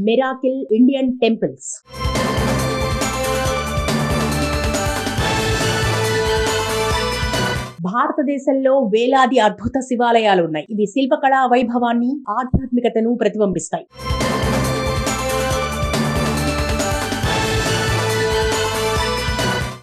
Miracle Indian temples. భారతదేశంలో వేలాది అద్భుత శివాలయాలు ఉన్నాయి. ఇవి శిల్పకళా వైభవాన్ని, ఆధ్యాత్మికతను ప్రతిబింబిస్తాయి.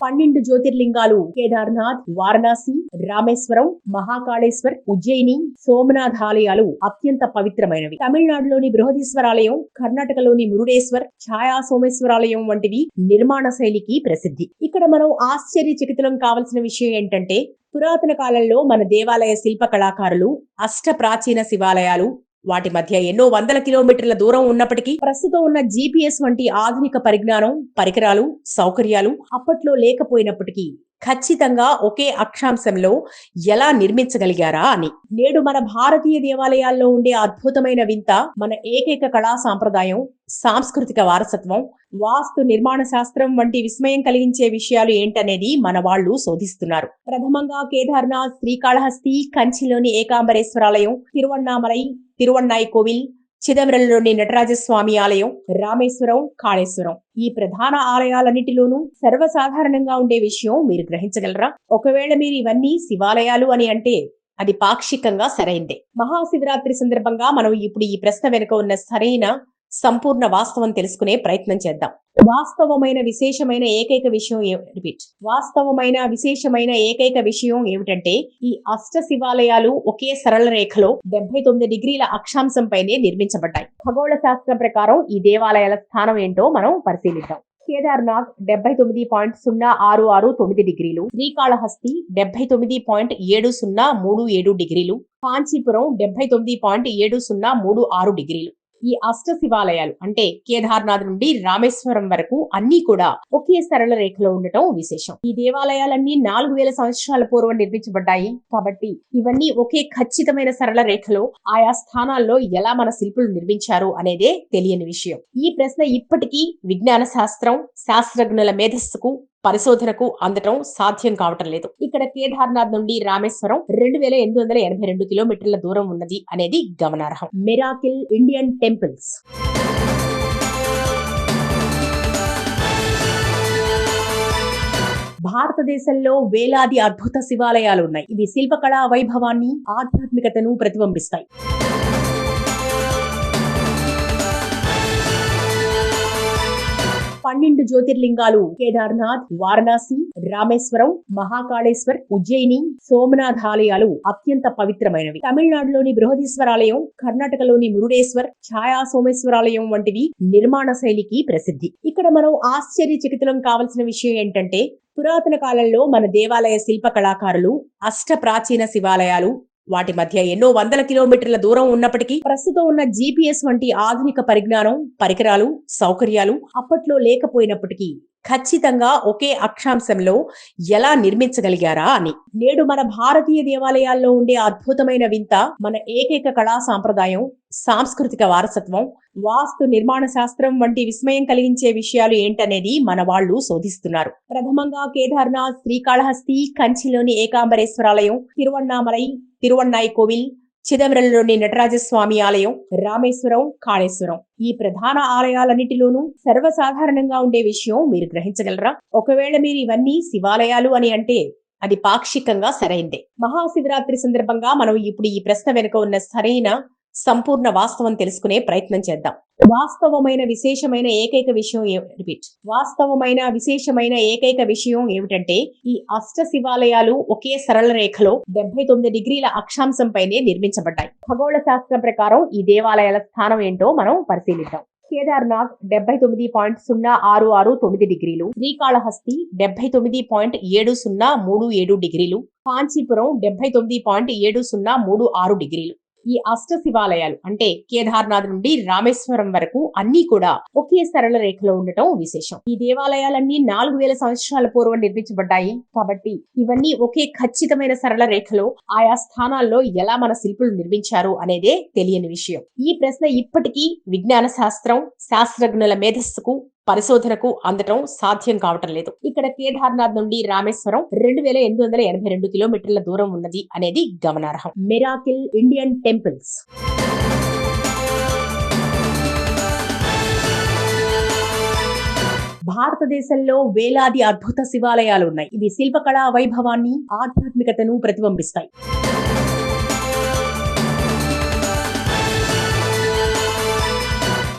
పన్నెండు జ్యోతిర్లింగాలు కేదార్నాథ్, వారణాసి, రామేశ్వరం, మహాకాళేశ్వర్, ఉజ్జయిని, సోమనాథ్ ఆలయాలు అత్యంత పవిత్రమైనవి. తమిళనాడులోని బృహదీశ్వరాలయం, కర్ణాటకలోని మురుడేశ్వర్, ఛాయా సోమేశ్వరాలయం వంటివి నిర్మాణ శైలికి ప్రసిద్ధి. ఇక్కడ మనం ఆశ్చర్యచకితులం కావలసిన విషయం ఏంటంటే, పురాతన కాలంలో మన దేవాలయ శిల్ప కళాకారులు అష్ట ప్రాచీన శివాలయాలు, వాటి మధ్య ఎన్నో వందల కిలోమీటర్ల దూరం ఉన్నప్పటికీ ప్రస్తుతం ఉన్న GPS వంటి ఆధునిక పరిజ్ఞానం, పరికరాలు, సౌకర్యాలు అప్పట్లో లేకపోయినప్పటికీ ఖచ్చితంగా ఒకే అక్షాంశంలో ఎలా నిర్మించగలిగారా అని. నేడు మన భారతీయ దేవాలయాల్లో ఉండే అద్భుతమైన వింత మన ఏకైక కళా సాంప్రదాయం, సాంస్కృతిక వారసత్వం, వాస్తు నిర్మాణ శాస్త్రం వంటి విస్మయం కలిగించే విషయాలు ఏంటనేది మన వాళ్ళు శోధిస్తున్నారు. ప్రథమంగా కేదార్నాథ్, శ్రీకాళహస్తి, కంచిలోని ఏకాంబరేశ్వరాలయం, తిరువన్నామలై, తిరువన్నాయి కోవిల్, చిదంబరంలోని నటరాజస్వామి ఆలయం, రామేశ్వరం, కాళేశ్వరం ఈ ప్రధాన ఆలయాలన్నిటిలోనూ సర్వసాధారణంగా ఉండే విషయం మీరు గ్రహించగలరా? ఒకవేళ మీరు ఇవన్నీ శివాలయాలు అని అంటే అది పాక్షికంగా సరైందే. మహాశివరాత్రి సందర్భంగా మనం ఇప్పుడు ఈ ప్రశ్న వెనుక ఉన్న సరైన సంపూర్ణ వాస్తవం తెలుసుకునే ప్రయత్నం చేద్దాం. వాస్తవమైన విశేషమైన ఏకైక విషయం ఏమిటంటే, ఈ అష్ట శివాలయాలు ఒకే సరళ రేఖలో 79 డిగ్రీల అక్షాంశంపైనే నిర్మించబడ్డాయి. ఖగోళ శాస్త్రం ప్రకారం ఈ దేవాలయాల స్థానం ఏంటో మనం పరిశీలిద్దాం. కేదార్నాథ్ 79.0669 డిగ్రీలు, శ్రీకాళహస్తి 79.7037 డిగ్రీలు, కాంచీపురం 79.7036 డిగ్రీలు. ఈ అష్ట శివాలయాలు అంటే కేదార్నాథ్ నుండి రామేశ్వరం వరకు అన్ని కూడా ఒకే సరళ రేఖలో ఉండటం విశేషం. ఈ దేవాలయాలన్నీ 4000 సంవత్సరాల పూర్వం నిర్మించబడ్డాయి కాబట్టి ఇవన్నీ ఒకే ఖచ్చితమైన సరళ రేఖలో ఆయా స్థానాల్లో ఎలా మన శిల్పులు నిర్మించారు అనేదే తెలియని విషయం. ఈ ప్రశ్న ఇప్పటికీ విజ్ఞాన శాస్త్రం, శాస్త్రజ్ఞుల మేధస్సుకు, పరిశోధనకు అందటం సాధ్యం కావటం లేదు. ఇక్కడ కేదార్నాథ్ నుండి రామేశ్వరం 2882 కిలోమీటర్ల దూరం ఉన్నది అనేది గమనార్హం. Miracle Indian temples. భారతదేశంలో వేలాది అద్భుత శివాలయాలు ఉన్నాయి. ఇవి శిల్పకళా వైభవాన్ని, ఆధ్యాత్మికతను ప్రతిబింబిస్తాయి. పన్నెండు జ్యోతిర్లింగాలు కేదార్నాథ్, వారణాసి, రామేశ్వరం, మహాకాళేశ్వర్, ఉజ్జయిని, సోమనాథ్ ఆలయాలు అత్యంత పవిత్రమైనవి. తమిళనాడులోని బృహదీశ్వరాలయం, కర్ణాటకలోని మురుడేశ్వర్, ఛాయా సోమేశ్వరాలయం వంటివి నిర్మాణ శైలికి ప్రసిద్ధి. ఇక్కడ మనం ఆశ్చర్యచకితులం కావలసిన విషయం ఏంటంటే, పురాతన కాలంలో మన దేవాలయ శిల్ప కళాకారులు అష్ట ప్రాచీన శివాలయాలు, వాటి మధ్య ఎన్నో వందల కిలోమీటర్ల దూరం ఉన్నప్పటికీ ప్రస్తుతం ఉన్న GPS వంటి ఆధునిక పరిజ్ఞానం, పరికరాలు, సౌకర్యాలు అప్పట్లో లేకపోయినప్పటికీ ఖచ్చితంగా ఒకే అక్షాంశంలో ఎలా నిర్మించగలిగారా అని. నేడు మన భారతీయ దేవాలయాల్లో ఉండే అద్భుతమైన వింత మన ఏకైక కళా సాంప్రదాయం, సాంస్కృతిక వారసత్వం, వాస్తు నిర్మాణ శాస్త్రం వంటి విస్మయం కలిగించే విషయాలు ఏంటనేది మన వాళ్ళు శోధిస్తున్నారు. ప్రథమంగా కేదార్నాథ్, శ్రీకాళహస్తి, కంచిలోని ఏకాంబరేశ్వరాలయం, తిరువన్నామలై, తిరువన్నాయి కోవిల్, చిదంబరంలోని నటరాజస్వామి ఆలయం, రామేశ్వరం, కాళేశ్వరం ఈ ప్రధాన ఆలయాలన్నిటిలోనూ సర్వసాధారణంగా ఉండే విషయం మీరు గ్రహించగలరా? ఒకవేళ మీరు ఇవన్నీ శివాలయాలు అని అంటే అది పాక్షికంగా సరైందే. మహాశివరాత్రి సందర్భంగా మనం ఇప్పుడు ఈ ప్రశ్న వెనుక ఉన్న సరైన సంపూర్ణ వాస్తవం తెలుసుకునే ప్రయత్నం చేద్దాం. వాస్తవమైన విశేషమైన ఏకైక విషయం ఏమిటంటే, ఈ అష్ట శివాలయాలు ఒకే సరళ రేఖలో 79 డిగ్రీల అక్షాంశంపైనే నిర్మించబడ్డాయి. ఖగోళ శాస్త్రం ప్రకారం ఈ దేవాలయాల స్థానం ఏంటో మనం పరిశీలిద్దాం. కేదార్నాథ్ 79.0669 డిగ్రీలు, శ్రీకాళహస్తి 79.7037 డిగ్రీలు, కాంచీపురం 79.7036 డిగ్రీలు. ఈ అష్ట శివాలయాలు అంటే కేదార్నాథ్ నుండి రామేశ్వరం వరకు అన్ని కూడా ఒకే సరళ రేఖలో ఉండటం విశేషం. ఈ దేవాలయాలన్నీ 4000 సంవత్సరాల పూర్వం నిర్మించబడ్డాయి కాబట్టి ఇవన్నీ ఒకే ఖచ్చితమైన సరళ రేఖలో ఆయా స్థానాల్లో ఎలా మన శిల్పులు నిర్మించారు అనేదే తెలియని విషయం. ఈ ప్రశ్న ఇప్పటికీ విజ్ఞాన శాస్త్రం, శాస్త్రజ్ఞుల మేధస్సుకు, పరిశోధనకు అందటం సాధ్యం కావటం లేదు. ఇక్కడ కేదార్నాథ్ నుండి రామేశ్వరం 2882 కిలోమీటర్ల దూరం ఉన్నది అనేది గమనార్హం. Miracle Indian temples. భారతదేశంలో వేలాది అద్భుత శివాలయాలు ఉన్నాయి. ఇవి శిల్పకళా వైభవాన్ని, ఆధ్యాత్మికతను ప్రతిబింబిస్తాయి.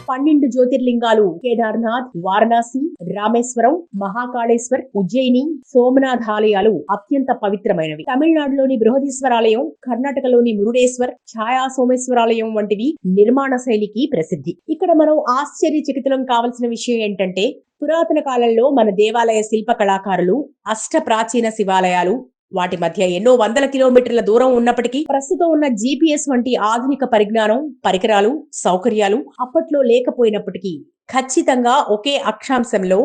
12 జ్యోతిర్లింగాలు కేదార్నాథ్, వారణాసి, రామేశ్వరం, మహాకాళేశ్వర్, ఉజ్జయిని, సోమనాథ్ ఆలయాలు అత్యంత పవిత్రమైనవి. తమిళనాడులోని బృహదీశ్వరాలయం, కర్ణాటకలోని మురుడేశ్వర్, ఛాయా సోమేశ్వరాలయం వంటివి నిర్మాణ శైలికి ప్రసిద్ధి. ఇక్కడ మనం ఆశ్చర్యచకితులం కావలసిన విషయం ఏంటంటే, పురాతన కాలంలో మన దేవాలయ శిల్ప కళాకారులు అష్ట ప్రాచీన శివాలయాలు వాటి మధ్య ఎన్నో వందల కిలోమీటర్ల దూరం ఉన్నప్పటికీ ప్రస్తుతం ఉన్న GPS వంటి ఆధునిక పరిజ్ఞానం, పరికరాలు, సౌకర్యాలు అప్పట్లో లేకపోయినప్పటికీ ఖచ్చితంగా ఒకే అక్షాంశంలో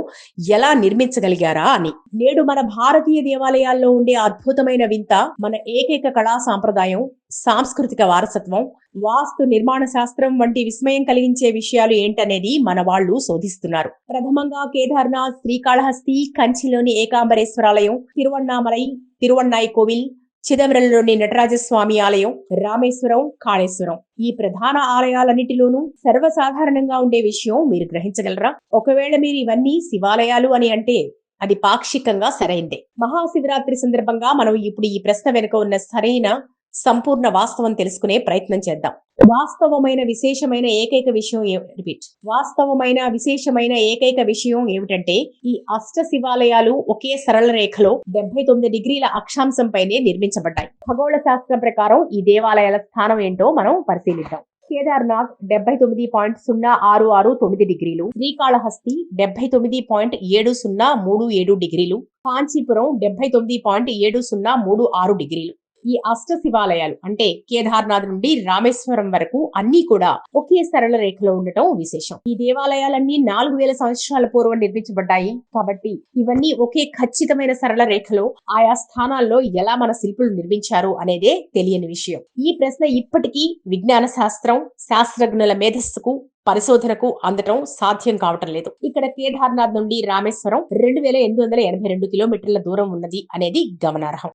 ఎలా నిర్మించగలిగారా అని. నేడు మన భారతీయ దేవాలయాల్లో ఉండే అద్భుతమైన వింత మన ఏకైక కళా సాంప్రదాయం, సాంస్కృతిక వారసత్వం, వాస్తు నిర్మాణ శాస్త్రం వంటి విస్మయం కలిగించే విషయాలు ఏంటనేది మన వాళ్ళు శోధిస్తున్నారు. ప్రథమంగా కేదార్నాథ్, శ్రీకాళహస్తి, కంచిలోని ఏకాంబరేశ్వరాలయం, తిరువన్నామలై, తిరువన్నాయి కోవిల్, చిదంబరంలోని నటరాజస్వామి ఆలయం, రామేశ్వరం, కాళేశ్వరం ఈ ప్రధాన ఆలయాలన్నిటిలోనూ సర్వసాధారణంగా ఉండే విషయం మీరు గ్రహించగలరా? ఒకవేళ మీరు ఇవన్నీ శివాలయాలు అని అంటే అది పాక్షికంగా సరైందే. మహాశివరాత్రి సందర్భంగా మనం ఇప్పుడు ఈ ప్రశ్న వెనుక ఉన్న సరైన సంపూర్ణ వాస్తవం తెలుసుకునే ప్రయత్నం చేద్దాం. వాస్తవమైన విశేషమైన ఏకైక విషయం ఏమిటంటే ఈ అష్ట శివాలయాలు ఒకే సరళ రేఖలో 79 డిగ్రీల అక్షాంశంపైనే నిర్మించబడ్డాయి. ఖగోళ శాస్త్రం ప్రకారం ఈ దేవాలయాల స్థానం ఏంటో మనం పరిశీలిద్దాం. కేదార్నాథ్ 79.0669 డిగ్రీలు, శ్రీకాళహస్తి 79.7037 డిగ్రీలు, కాంచీపురం 79.7036 డిగ్రీలు. ఈ అష్ట శివాలయాలు అంటే కేదార్నాథ్ నుండి రామేశ్వరం వరకు అన్ని కూడా ఒకే సరళ రేఖలో ఉండటం విశేషం. ఈ దేవాలయాలన్నీ 4000 సంవత్సరాల పూర్వం నిర్మించబడ్డాయి కాబట్టి ఇవన్నీ ఒకే ఖచ్చితమైన సరళ రేఖలో ఆయా స్థానాల్లో ఎలా మన శిల్పులు నిర్మించారు అనేదే తెలియని విషయం. ఈ ప్రశ్న ఇప్పటికీ విజ్ఞాన శాస్త్రం, శాస్త్రజ్ఞుల మేధస్సుకు, పరిశోధనకు అందటం సాధ్యం కావటం లేదు. ఇక్కడ కేదార్నాథ్ నుండి రామేశ్వరం 2882 కిలోమీటర్ల దూరం ఉన్నది అనేది గమనార్హం.